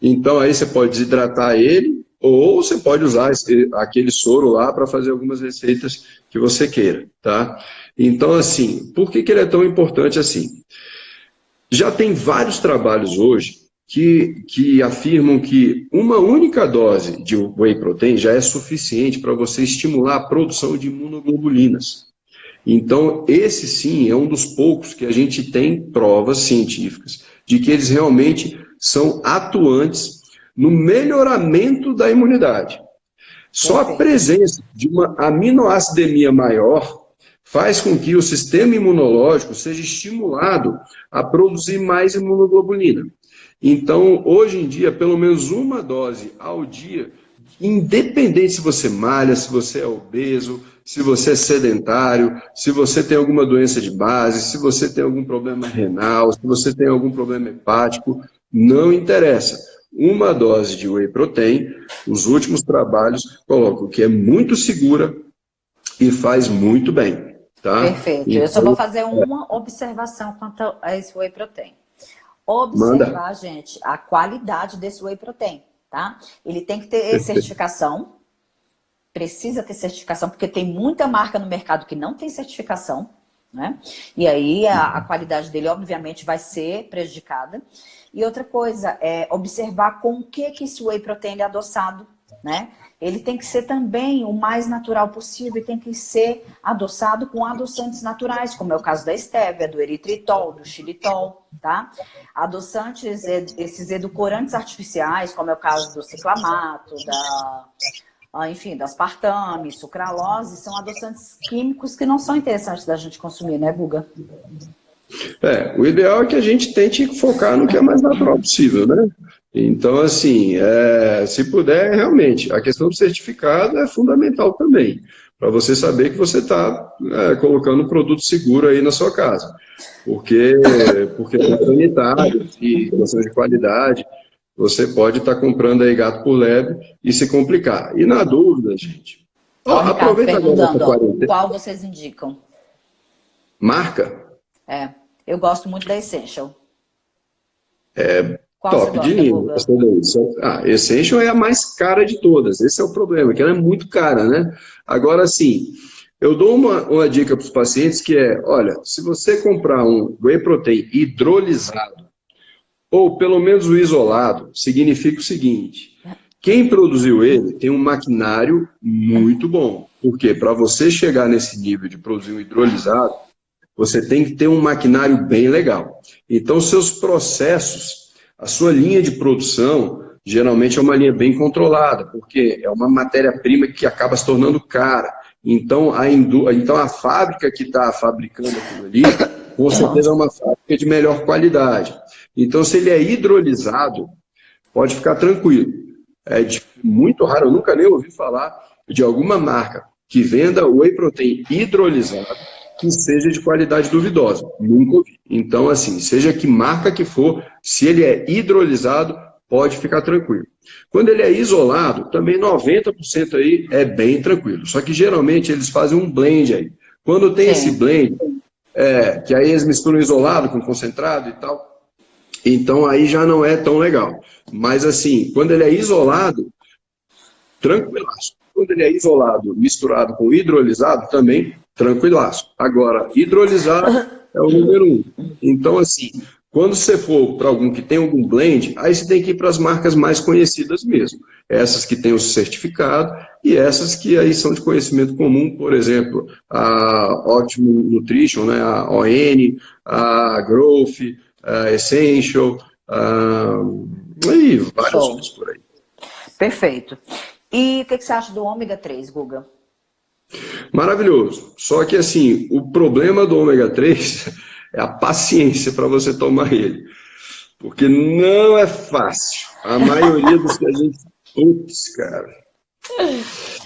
Então aí você pode desidratar ele, ou você pode usar aquele soro lá para fazer algumas receitas que você queira, tá? Então, assim, por que ele é tão importante assim? Já tem vários trabalhos hoje que afirmam que uma única dose de whey protein já é suficiente para você estimular a produção de imunoglobulinas. Então, esse sim é um dos poucos que a gente tem provas científicas de que eles realmente são atuantes no melhoramento da imunidade. Só a presença de uma aminoacidemia maior faz com que o sistema imunológico seja estimulado a produzir mais imunoglobulina. Então, hoje em dia, pelo menos uma dose ao dia, independente se você malha, se você é obeso, se você é sedentário, se você tem alguma doença de base, se você tem algum problema renal, se você tem algum problema hepático, não interessa. Uma dose de whey protein, os últimos trabalhos colocam que é muito segura e faz muito bem. Tá? Perfeito. Então, eu só vou fazer uma observação quanto a esse whey protein. Observar, gente, a qualidade desse whey protein, tá? Ele tem que ter certificação, precisa ter certificação, porque tem muita marca no mercado que não tem certificação, né? E aí a qualidade dele, obviamente, vai ser prejudicada. E outra coisa, é observar com o que esse whey protein é adoçado, né? Ele tem que ser também o mais natural possível e tem que ser adoçado com adoçantes naturais, como é o caso da estévia, do eritritol, do xilitol, tá? Adoçantes, esses edulcorantes artificiais, como é o caso do ciclamato, enfim, da aspartame, sucralose, são adoçantes químicos que não são interessantes da gente consumir, né, Guga? O ideal é que a gente tente focar no que é mais natural possível, né? Então, assim, se puder, realmente, a questão do certificado é fundamental também, para você saber que você está colocando um produto seguro aí na sua casa, porque é sanitário e questão de qualidade, você pode estar comprando aí gato por lebre e se complicar. E na dúvida, gente, aproveita agora qual vocês indicam? Marca? Eu gosto muito da Essential. Qual top de linha. Essential é a mais cara de todas. Esse é o problema, que ela é muito cara, né? Agora, sim, eu dou uma dica para os pacientes que olha, se você comprar um whey protein hidrolisado, ou pelo menos o isolado, significa o seguinte, quem produziu ele tem um maquinário muito bom. Por quê? Para você chegar nesse nível de produzir um hidrolisado, você tem que ter um maquinário bem legal. Então, seus processos, a sua linha de produção, geralmente é uma linha bem controlada, porque é uma matéria-prima que acaba se tornando cara. Então, a fábrica que está fabricando aquilo ali, com certeza é uma fábrica de melhor qualidade. Então, se ele é hidrolisado, pode ficar tranquilo. É muito raro, eu nunca nem ouvi falar de alguma marca que venda whey protein hidrolisado que seja de qualidade duvidosa. Nunca ouvi. Então, assim, seja que marca que for, se ele é hidrolisado, pode ficar tranquilo. Quando ele é isolado, também 90% aí é bem tranquilo. Só que geralmente eles fazem um blend aí. Quando tem esse blend, que aí eles misturam isolado com concentrado e tal, então aí já não é tão legal. Mas assim, quando ele é isolado, tranquilaço. Quando ele é isolado, misturado com hidrolisado, também tranquilaço. Agora, hidrolisado é o número 1. Então, assim, quando você for para algum que tem algum blend, aí você tem que ir para as marcas mais conhecidas mesmo. Essas que têm o certificado e essas que aí são de conhecimento comum, por exemplo, a Optimum Nutrition, né, a ON, a Growth, a Essential, e vários outros por aí. Perfeito. E o que você acha do ômega 3, Guga? Maravilhoso. Só que, assim, o problema do ômega 3 é a paciência para você tomar ele. Porque não é fácil. A maioria dos que a gente... Putz, cara.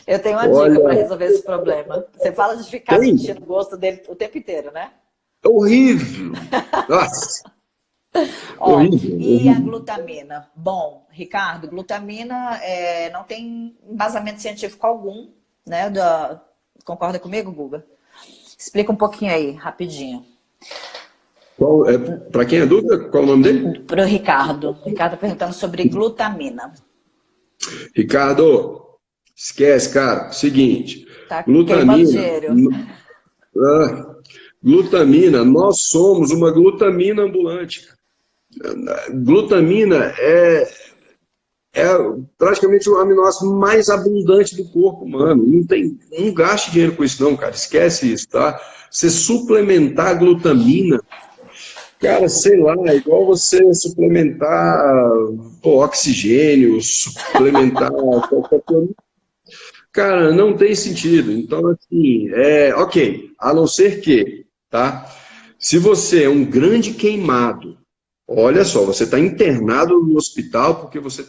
Eu tenho uma dica para resolver esse problema. Você fala de ficar sentindo o gosto dele o tempo inteiro, né? É horrível. Nossa. Horrível. A glutamina? Bom, Ricardo, glutamina não tem embasamento científico algum, né? Concorda comigo, Guga? Explica um pouquinho aí, rapidinho. Para quem é dúvida, qual é o nome dele? Para o Ricardo. O Ricardo perguntando sobre glutamina. Ricardo, esquece, cara. Seguinte, Tá queimando glutamina. dinheiro. Glutamina, nós somos uma glutamina ambulante. Glutamina é praticamente o aminoácido mais abundante do corpo humano. Não gaste dinheiro com isso não, cara. Esquece isso, tá? Você suplementar glutamina, cara, sei lá, é igual você suplementar oxigênio, suplementar qualquer coisa. Cara, não tem sentido. Então, assim, ok, a não ser que, tá? Se você é um grande queimado, olha só, você está internado no hospital porque você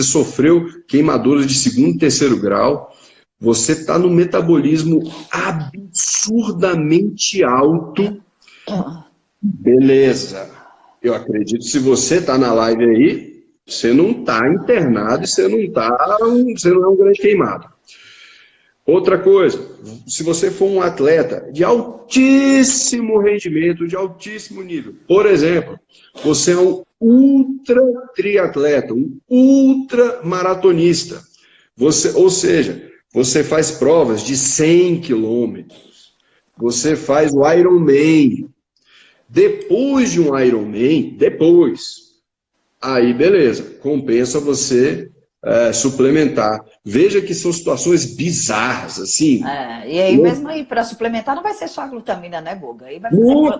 sofreu queimaduras de segundo e terceiro grau, você está no metabolismo absurdamente alto, beleza. Eu acredito, se você está na live aí, você não está internado e você não é um grande queimado. Outra coisa, se você for um atleta de altíssimo rendimento, de altíssimo nível, por exemplo, você é um ultra triatleta, um ultra maratonista, ou seja, você faz provas de 100 quilômetros, você faz o Ironman. Depois de um Ironman, aí beleza, compensa você suplementar. Veja que são situações bizarras, assim. E aí mesmo aí, para suplementar, não vai ser só a glutamina, né, Guga? Aí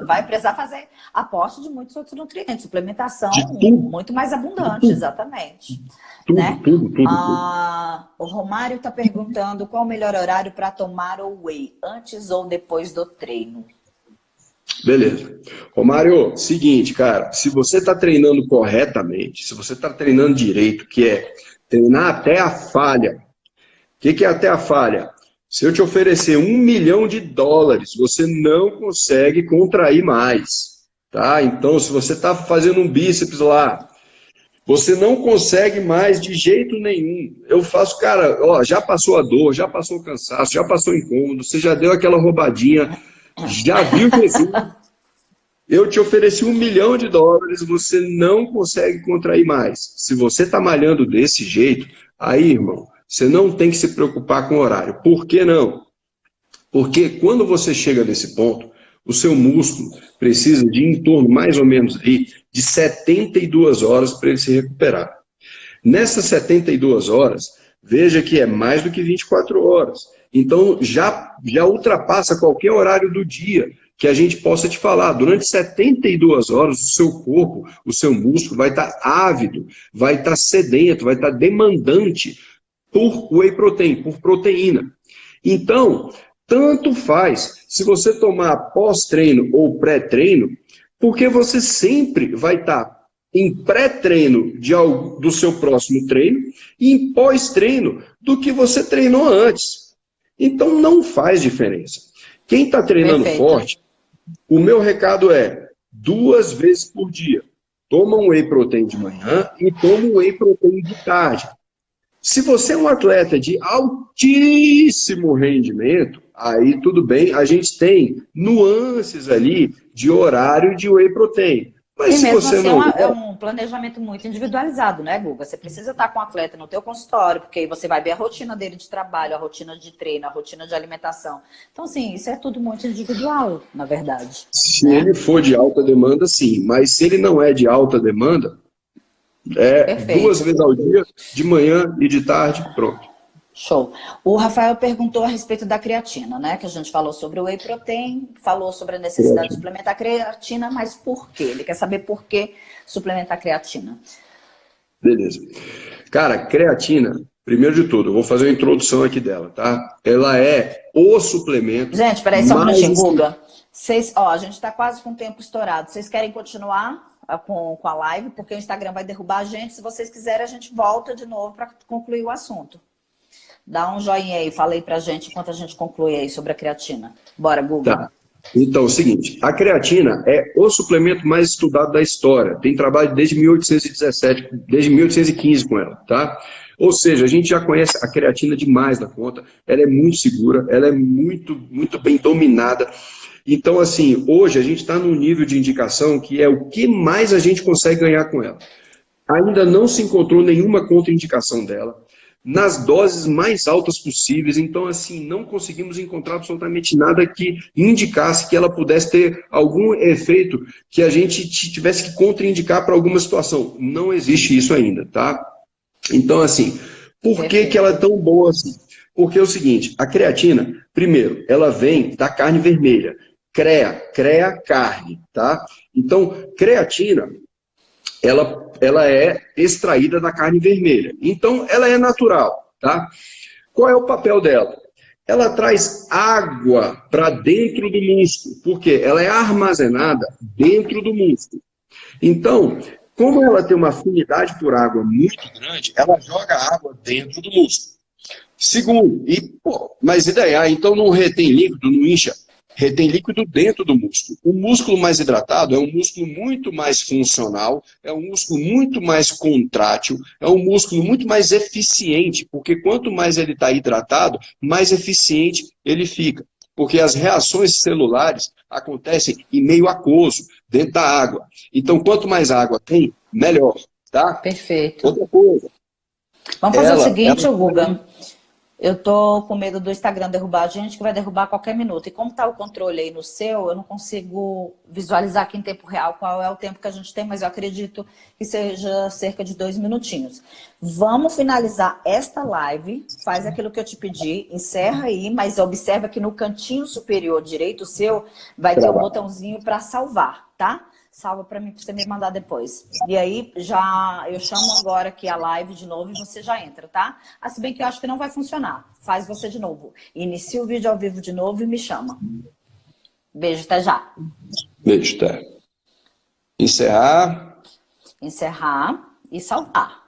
vai precisar fazer aporte de muitos outros nutrientes, suplementação muito mais abundante, exatamente. Tudo. O Romário está perguntando qual o melhor horário para tomar o whey, antes ou depois do treino? Beleza. Romário, seguinte, cara, se você está treinando corretamente, se você está treinando direito, que é treinar até a falha. O que é até a falha? Se eu te oferecer $1 milhão, você não consegue contrair mais. Tá? Então, se você está fazendo um bíceps lá, você não consegue mais de jeito nenhum. Eu faço, cara, ó, já passou a dor, já passou o cansaço, já passou o incômodo, você já deu aquela roubadinha, já viu que assim, eu te ofereci $1 milhão, você não consegue contrair mais. Se você está malhando desse jeito, aí, irmão, você não tem que se preocupar com o horário. Por que não? Porque quando você chega nesse ponto, o seu músculo precisa de em torno, mais ou menos, aí, de 72 horas para ele se recuperar. Nessas 72 horas, veja que é mais do que 24 horas. Então, já ultrapassa qualquer horário do dia que a gente possa te falar. Durante 72 horas, o seu corpo, o seu músculo vai estar ávido, vai estar sedento, vai estar demandante por whey protein, por proteína. Então, tanto faz se você tomar pós-treino ou pré-treino, porque você sempre vai estar em pré-treino do seu próximo treino e em pós-treino do que você treinou antes. Então, não faz diferença. Quem está treinando forte, o meu recado é 2 vezes por dia. Toma um whey protein de manhã e toma um whey protein de tarde. Se você é um atleta de altíssimo rendimento, aí tudo bem, a gente tem nuances ali de horário de whey protein. Mas se mesmo você assim não... é um planejamento muito individualizado, né, Guga? Você precisa estar com o atleta no teu consultório, porque aí você vai ver a rotina dele de trabalho, a rotina de treino, a rotina de alimentação. Então, assim, isso é tudo muito individual, na verdade. Se ele for de alta demanda, sim. Mas se ele não é de alta demanda, Perfeito. 2 vezes ao dia, de manhã e de tarde, pronto. Show. O Rafael perguntou a respeito da creatina, né? Que a gente falou sobre o whey protein, falou sobre a necessidade de suplementar creatina, mas por quê? Ele quer saber por que suplementar creatina. Beleza. Cara, creatina, primeiro de tudo, eu vou fazer uma introdução aqui dela, tá? Ela é o suplemento... Gente, peraí, só um minutinho, Guga. A gente está quase com o tempo estourado. Vocês querem continuar com a live? Porque o Instagram vai derrubar a gente. Se vocês quiserem, a gente volta de novo para concluir o assunto. Dá um joinha aí, fala aí pra gente enquanto a gente conclui aí sobre a creatina. Bora, Guga. Tá. Então, é o seguinte, a creatina é o suplemento mais estudado da história. Tem trabalho desde 1817, desde 1815 com ela, tá? Ou seja, a gente já conhece a creatina demais da conta, ela é muito segura, ela é muito, muito bem dominada. Então, assim, hoje a gente está num nível de indicação que é o que mais a gente consegue ganhar com ela. Ainda não se encontrou nenhuma contraindicação dela, nas doses mais altas possíveis. Então, assim, não conseguimos encontrar absolutamente nada que indicasse que ela pudesse ter algum efeito que a gente tivesse que contraindicar para alguma situação. Não existe isso ainda, tá? Então, assim, por que ela é tão boa assim? Porque é o seguinte, a creatina, primeiro, ela vem da carne vermelha. CREA, carne, tá? Então, creatina, ela é extraída da carne vermelha. Então, ela é natural, tá? Qual é o papel dela? Ela traz água para dentro do músculo, porque ela é armazenada dentro do músculo. Então, como ela tem uma afinidade por água muito grande, ela joga água dentro do músculo. Segundo, mas e daí? Então não retém líquido, não incha? Retém líquido dentro do músculo. O músculo mais hidratado é um músculo muito mais funcional, é um músculo muito mais contrátil, é um músculo muito mais eficiente, porque quanto mais ele está hidratado, mais eficiente ele fica. Porque as reações celulares acontecem em meio aquoso, dentro da água. Então, quanto mais água tem, melhor, tá? Perfeito. Outra coisa. Vamos fazer o seguinte, Guga. Eu tô com medo do Instagram derrubar a gente, que vai derrubar a qualquer minuto. E como tá o controle aí no seu, eu não consigo visualizar aqui em tempo real qual é o tempo que a gente tem, mas eu acredito que seja cerca de 2 minutinhos. Vamos finalizar esta live, faz aquilo que eu te pedi, encerra aí, mas observa que no cantinho superior direito seu vai ter um botãozinho para salvar, tá? Salva para mim, para você me mandar depois. E aí, eu chamo agora aqui a live de novo e você já entra, tá? Se bem que eu acho que não vai funcionar. Faz você de novo. Inicia o vídeo ao vivo de novo e me chama. Beijo, até já. Beijo, até. Encerrar. Encerrar e salvar.